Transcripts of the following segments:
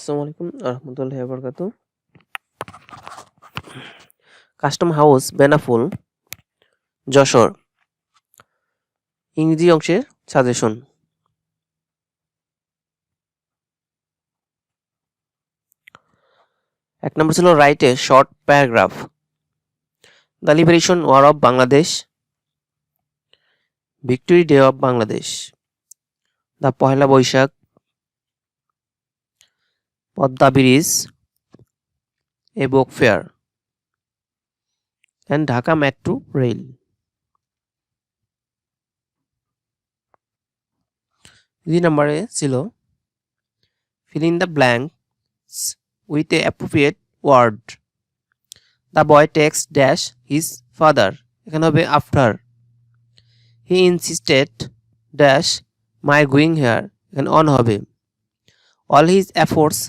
আসসালামু আলাইকুম রহমতুল্লাহি ওয়া বারাকাতুহু। কাস্টম হাউস বেনাফুল যশোর ইংরেজি অংশের সাজেশন। এক নম্বর ছিল write a short paragraph. The liberation war of Bangladesh, victory day of Bangladesh, the Pohela Boishakh, Padma bridge, a book fair and Dhaka metro rail. দুই নম্বরে ছিল fill in the blanks with a appropriate word. The boy takes dash his father, এখানে হবে after. He insisted dash my going here, এখানে on হবে. All his efforts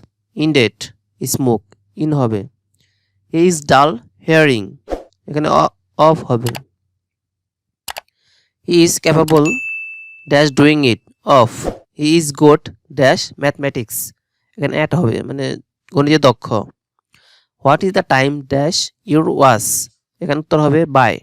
ended smoke, in হবে. He is dull hearing, এখানে off হবে. He is capable dash doing it, off. He is good dash mathematics, এখানে at হবে, মানে গণিতে দক্ষ. What is the time dash your was, এখানে উত্তর হবে by.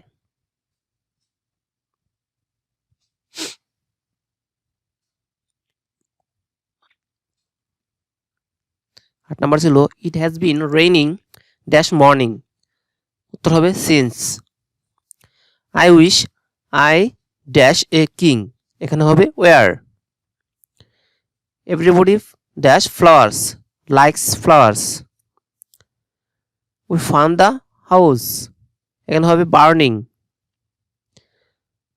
8 নাম্বার ছিল it has been raining dash morning, উত্তর হবে since. I wish I dash a king, এখানে হবে where. Everybody dash flowers likes flowers. We found the house, এখানে হবে burning.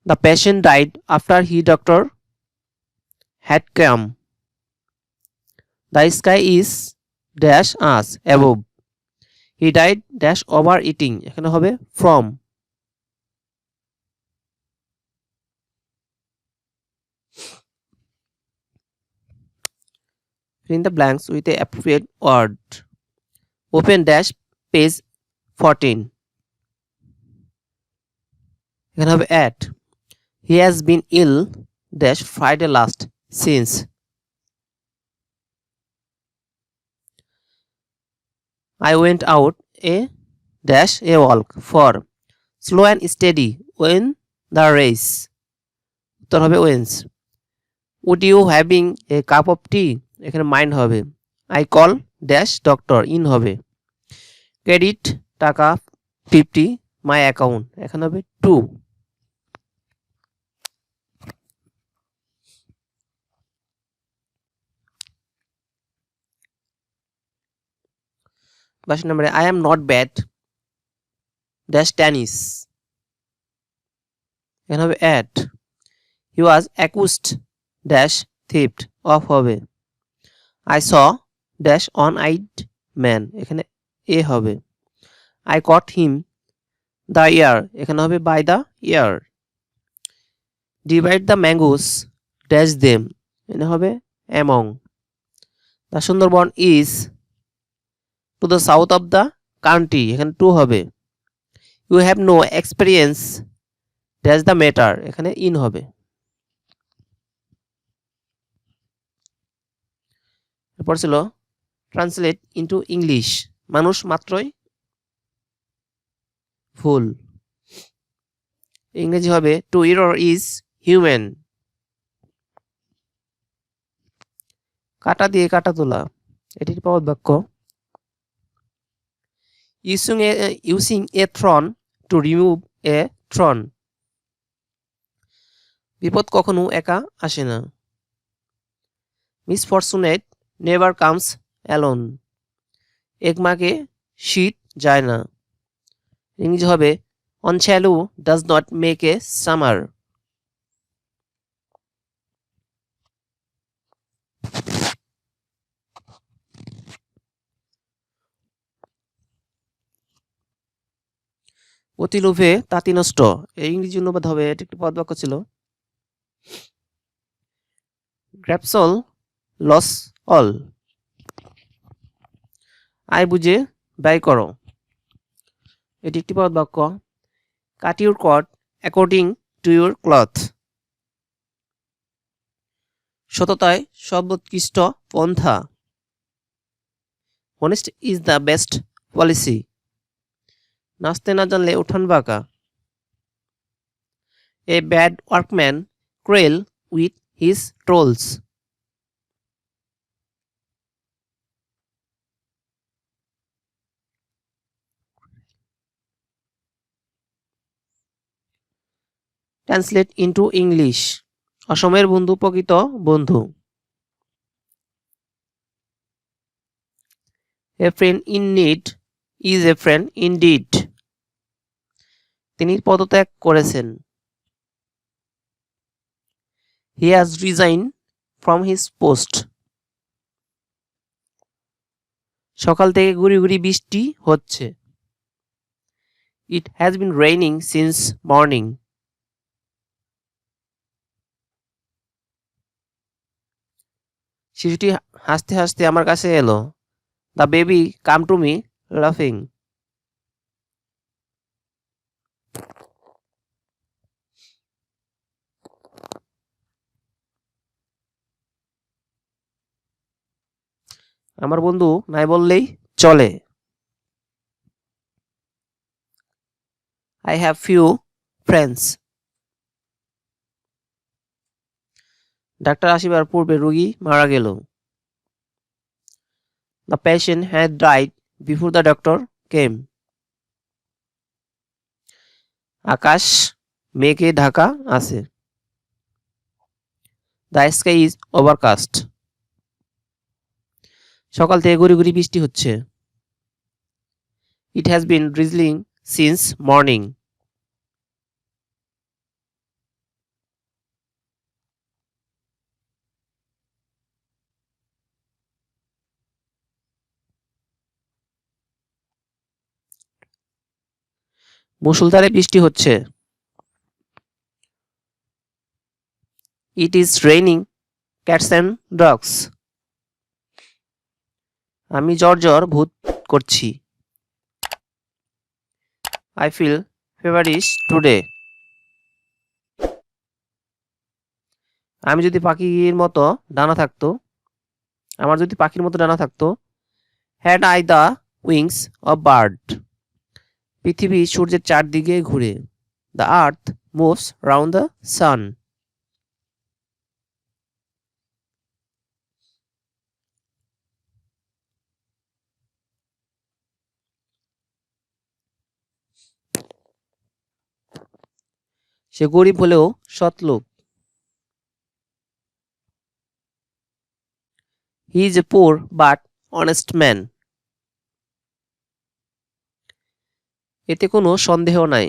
The patient died after he doctor had come. The sky is dash us above. He died dash overeating, এখানে হবে from. Fill in the blanks with the appropriate word. Open dash page 14, এখানে হবে at. He has been ill dash Friday last since. I went out a dash a walk for. Slow and steady win the race, উত্তর হবে wins. Would you having a cup of tea, এখানে mind হবে. I call dash doctor, in হবে. Credit টাকা 50 my account, এখানে হবে to. বাস নম্বরে I am not bad dash tennis, এখানে হবে at. He was accused dash theft, off হবে. I saw dash one-eyed man, এখানে a হবে. I caught him the ear, এখানে হবে by the ear. Divide the mangoes dash them, এখানে হবে among. The Sundarban is to the south of the country, এখানে to হবে. You have no experience dash the matter, এখানে in হবে. এরপর ছিল ট্রান্সলেট ইনটু ইংলিশ, মানুষ মাত্রই ভুল, ইংরেজি হবে টু error is human. কাটা দিয়ে কাটা তোলা, এটির পাওয়ার বাক্য. Using a thorn to remove a thorn, বিপদ কখনো একা আসে না. Misfortune never comes alone, এক মাকে শীত যায় না, ইংরেজি হবে one shadow does not make a summer. অতি লোভে তাঁতি নষ্ট, এই ইংরেজি অনুবাদ হবে, এটি একটি পদ বাক্য ছিল. Grabs all loss all, আয় বুঝে ব্যয় করো, এটি একটি পদ বাক্য. Cut your coat according to your cloth, সততায় সর্বোৎকৃষ্ট পন্থা. Honest is the best policy. নাচতে না জানলে উঠান বাঁকা। A bad workman quarrel with his trolls. Translate into English. অসমের বন্ধু প্রকৃত বন্ধু। A friend in need is a friend indeed. তিনি পদত্যাগ করেছেন। He has resigned from his post. সকাল থেকে গুড়ি গুড়ি বৃষ্টি হচ্ছে। It has been raining since morning. শিশুটি হাসতে হাসতে আমার কাছে এলো। The baby came to me laughing. আমার বন্ধু নাই বললেই চলে। I have few friends. Doctor আসিবার পূর্বে রোগী মারা গেল। The patient had died before the doctor came. আকাশ মেঘে ঢাকা আছে। The sky is overcast. সকাল থেকে গুড়ি গুড়ি বৃষ্টি হচ্ছে। It has been drizzling since morning. মুষলধারে বৃষ্টি হচ্ছে। It is raining cats and dogs. আমি জ্বর বোধ করছি। I feel feverish today. আমি যদি পাখির মতো ডানা থাকতো, আমার যদি পাখির মতো ডানা থাকতো, had I the wings of bird. পৃথিবী সূর্যের চারদিকে ঘুরে। The earth moves round the sun. সে গরিব হলেও সৎ লোক। He is a poor but honest man. এতে কোনো সন্দেহ নাই।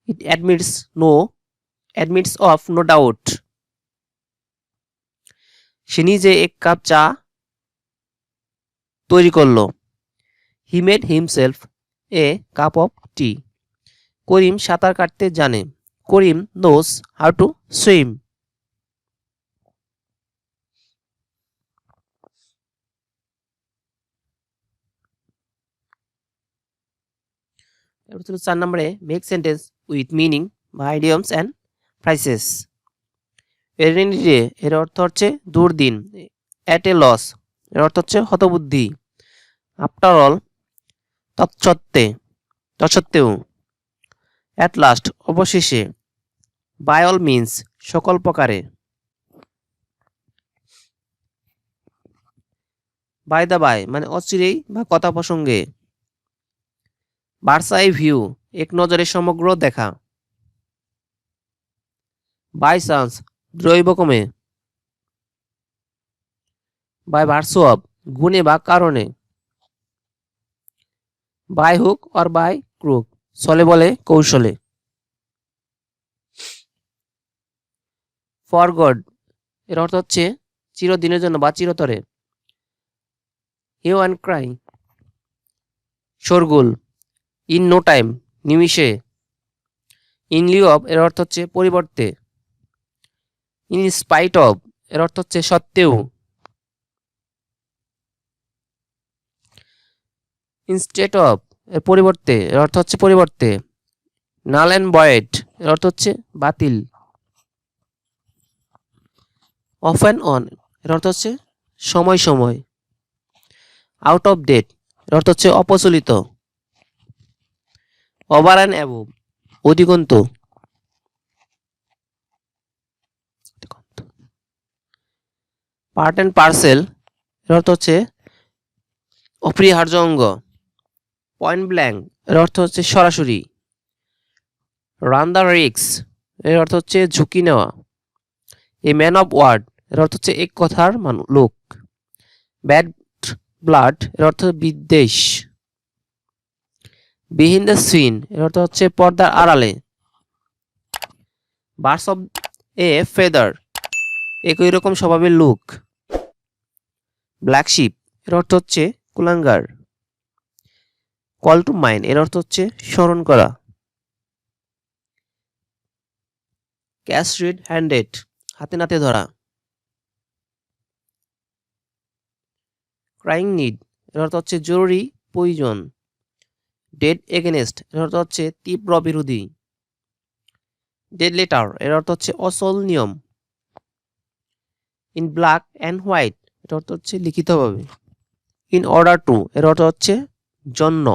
It admits of no doubt. সে নিজে এক কাপ চা তৈরি করলো। He made himself a cup of tea. করিম সাঁতার কাটতে জানে। করিম knows how to swim. এবার ছিল 4 নম্বরে মেক সেন্টেন্স উইথ মিনিং বা আইডিয়মস অ্যান্ড ফ্রাইসেস। এর এর অর্থ হচ্ছে দুর্দিন। অ্যাট এ লস এর অর্থ হচ্ছে হতবুদ্ধি। আফটার অল তৎসত্ত্বেও। অ্যাট লাস্ট অবশেষে। বাই অল মিনস সকল প্রকারে। বাই দা বাই মানে অচিরেই বা কথা প্রসঙ্গে। বার্ডস আই ভিউ এক নজরে সমগ্র দেখা। বাই চান্স দ্রৈবক্রমে। বাই ভার্সু অফ গুণে বা কারণে। By hook or by crook ছলে বলে কৌশলে। ফর গড এর অর্থ হচ্ছে চিরদিনের জন্য বা চিরতরে। হিউ অ্যান্ড ক্রাই শোরগোল। ইন নো টাইম নিমিষে। ইন লিউ অফ এর অর্থ হচ্ছে পরিবর্তে। ইন স্পাইট অফ এর অর্থ হচ্ছে সত্ত্বেও। ইনস্টেড অফ এর পরিবর্তে এর অর্থ হচ্ছে পরিবর্তে। নাল অ্যান্ড ভয়েড এর অর্থ হচ্ছে বাতিল। অফ অ্যান্ড অন এর অর্থ হচ্ছে সময় সময়। আউট অফ ডেট এর অর্থ হচ্ছে অপ্রচলিত। ওভার অ্যান্ড অ্যাবভ অধিকন্তু। পার্ট অ্যান্ড পার্সেল এর অর্থ হচ্ছে অপরিহার্য অঙ্গ। পয়েন্ট ব্ল্যাঙ্ক এর অর্থ হচ্ছে সরাসরি। রান দ্য রিস্ক এর অর্থ হচ্ছে ঝুঁকি নেওয়া। এ ম্যান অফ ওয়ার্ড এর অর্থ হচ্ছে এক কথার লোক। ব্যাড ব্লাড এর অর্থ বিদ্বেষ। বিহিন দ্য সিন এর অর্থ হচ্ছে পর্দার আড়ালে। বার্ডস অফ এ ফেদার একই রকম স্বভাবের লোক। ব্ল্যাক শিপ এর অর্থ হচ্ছে কুলাঙ্গার। কল টু মাইন্ড এর অর্থ হচ্ছে স্মরণ করা। ক্যাশ রেড হ্যান্ডেড হাতে নাতে ধরা। ক্রাইং নিড এর অর্থ হচ্ছে জরুরি প্রয়োজন। ডেড এগেনেস্ট এর অর্থ হচ্ছে তীব্র বিরোধী। ডেড লেটার এর অর্থ হচ্ছে অচল নিয়ম। ইন ব্ল্যাক অ্যান্ড হোয়াইট এর অর্থ হচ্ছে লিখিতভাবে। ইন অর্ডার টু এর অর্থ হচ্ছে জন্য।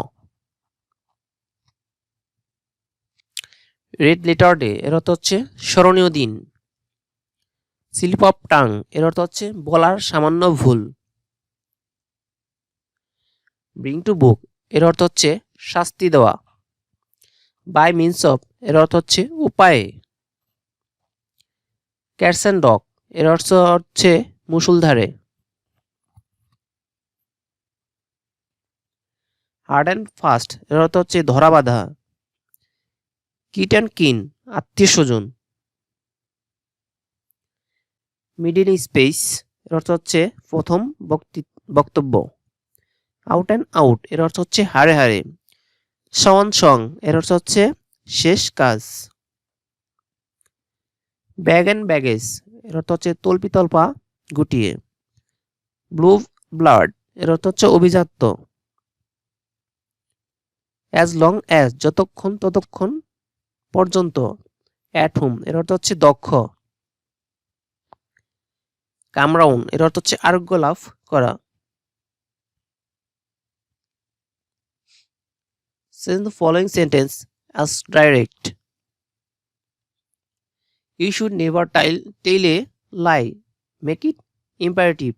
রেড লেটার ডে এর অর্থ হচ্ছে স্মরণীয় দিন। স্লিপ অফ টাং এর অর্থ হচ্ছে বলার সামান্য ভুল। ব্রিং টু বুক এর অর্থ হচ্ছে শাস্তি দেওয়া। বাই মিনস অফ এর অর্থ হচ্ছে উপায়ে। ক্যাটস অ্যান্ড ডগ এর অর্থ হচ্ছে মুষলধারে। হার্ড অ্যান্ড ফাস্ট এর অর্থ হচ্ছে ধরা বাঁধা। কিট অ্যান্ড কিন আত্মীয় স্বজন। মিডিল স্পেস এর অর্থ হচ্ছে প্রথম বক্তব্য। আউট অ্যান্ড আউট এর অর্থ হচ্ছে হারে হারে। সন সং এর অর্থ হচ্ছে শেষ কাজ। ব্যাগ অ্যান্ড ব্যাগেজ এর অর্থ হচ্ছে তল্পিতল্পা গুটিয়ে। ব্লু ব্লাড এর অর্থ হচ্ছে অভিজাত্য। অ্যাজ লং অ্যাজ যতক্ষণ ততক্ষণ পর্যন্ত। অ্যাট হোম এর অর্থ হচ্ছে দক্ষ। কামরাউন এর অর্থ হচ্ছে আরোগ্য লাভ করা। Send the following sentence as direct. You should never tell a lie. Make it imperative.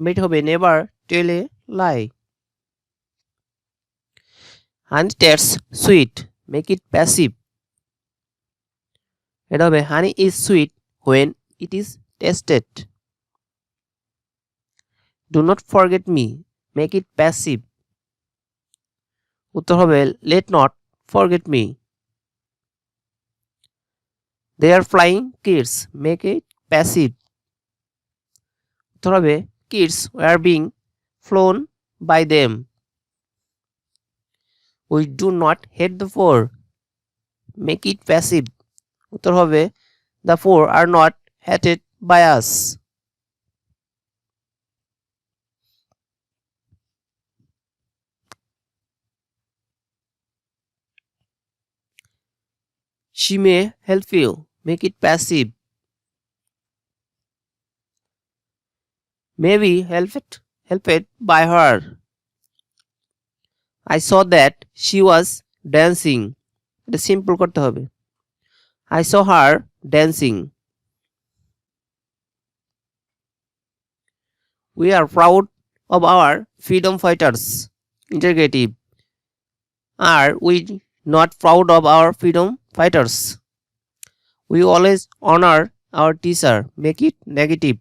Made হবে never tell a lie. Honey tastes sweet. Make it passive. এটা হবে honey is sweet when it is tasted. Do not forget me. Make it passive. উত্তর হবে let not forget me. They are flying kids. Make it passive. উত্তর হবে kids were being flown by them. We do not hate the poor. Make it passive. উত্তর হবে the poor are not hated by us. She may help you. Make it passive. Maybe helped by her. I saw that she was dancing. এটা simple করতে হবে। I saw her dancing. We are proud of our freedom fighters. Interrogative. Are we not proud of our freedom fighters? We always honor our teacher. Make it negative.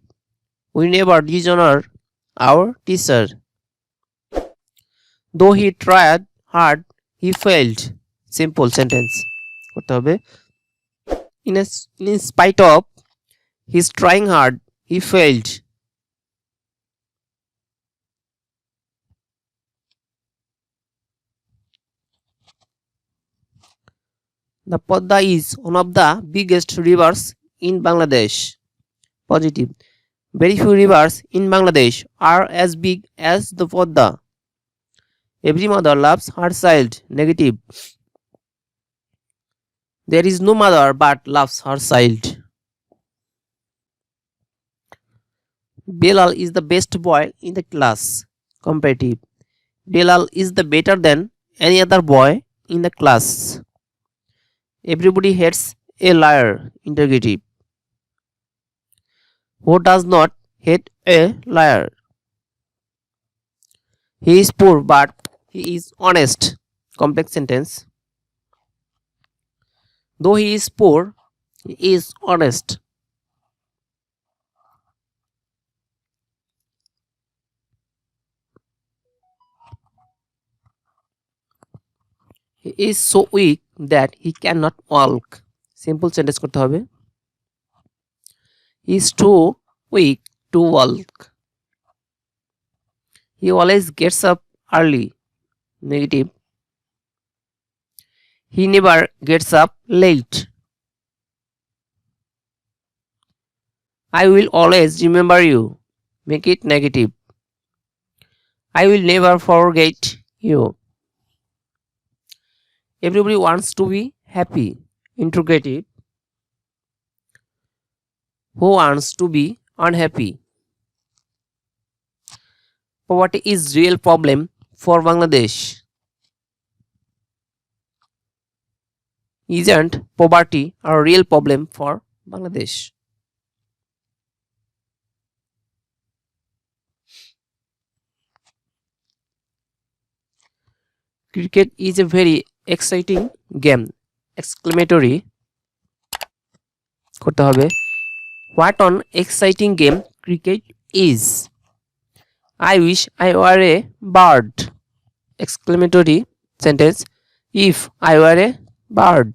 We never dishonor our teacher. Though he tried hard, he failed. Simple sentence. করতে হবে in spite of his trying hard, he failed. The Podda is one of the biggest rivers in Bangladesh. Positive. Very few rivers in Bangladesh are as big as the Podda. Every mother loves her child. Negative. There is no mother but loves her child. Bilal is the best boy in the class. Comparative. Bilal is the better than any other boy in the class. Everybody hates a liar. Interrogative. Who does not hate a liar? He is poor but he is honest. Complex sentence. Though he is poor, he is honest. He is so weak that he cannot walk. Simple sentence করতে হবে. He is too weak to walk. He always gets up early. Negative. He never gets up late. I will always remember you. Make it negative. I will never forget you. Everybody wants to be happy. Interrogative. Who wants to be unhappy? Poverty is real problem for Bangladesh. Isn't poverty a real problem for Bangladesh? Cricket is a very exciting game. Exclamatory করতে হবে. What an exciting game cricket is. I wish I were a bird. Exclamatory sentence. If I were a bird.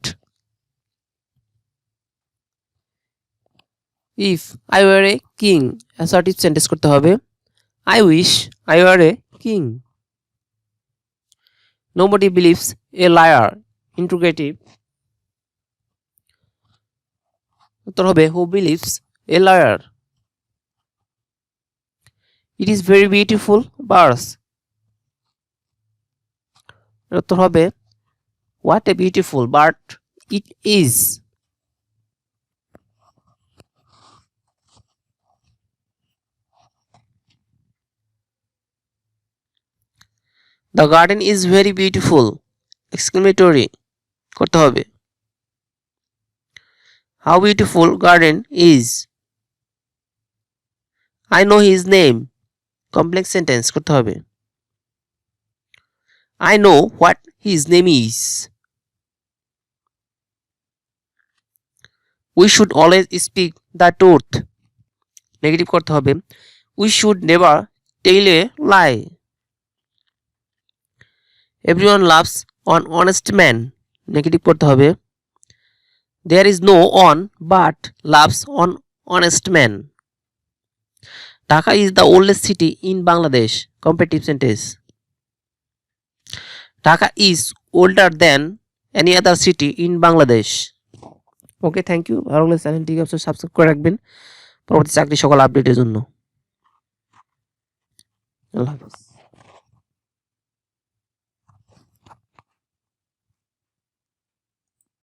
If I were a king. Assertive sentence করতে হবে. I wish I were a king. Nobody believes a liar. Interrogative. উত্তর হবে who believes a liar. It is very beautiful verse. উত্তর হবে what a beautiful bird it is. The garden is very beautiful. Exclamatory করতে হবে. How beautiful garden is. I know his name. Complex sentence করতে হবে. I know what his name is. We should always speak the truth. Negative করতে হবে. We should never tell a lie. Everyone laughs on honest man. Negative করতে হবে. There is no one but laughs on honest man. Dhaka is the oldest city in Bangladesh. Comparative sentence. Dhaka is older than any other city in Bangladesh. Okay, thank you. ভালো লাগলে চ্যানেলটিকে অবশ্যই subscribe করে রাখবেন পরবর্তী চাকরি সকল আপডেটের জন্য। আল্লাহ হাফেজ।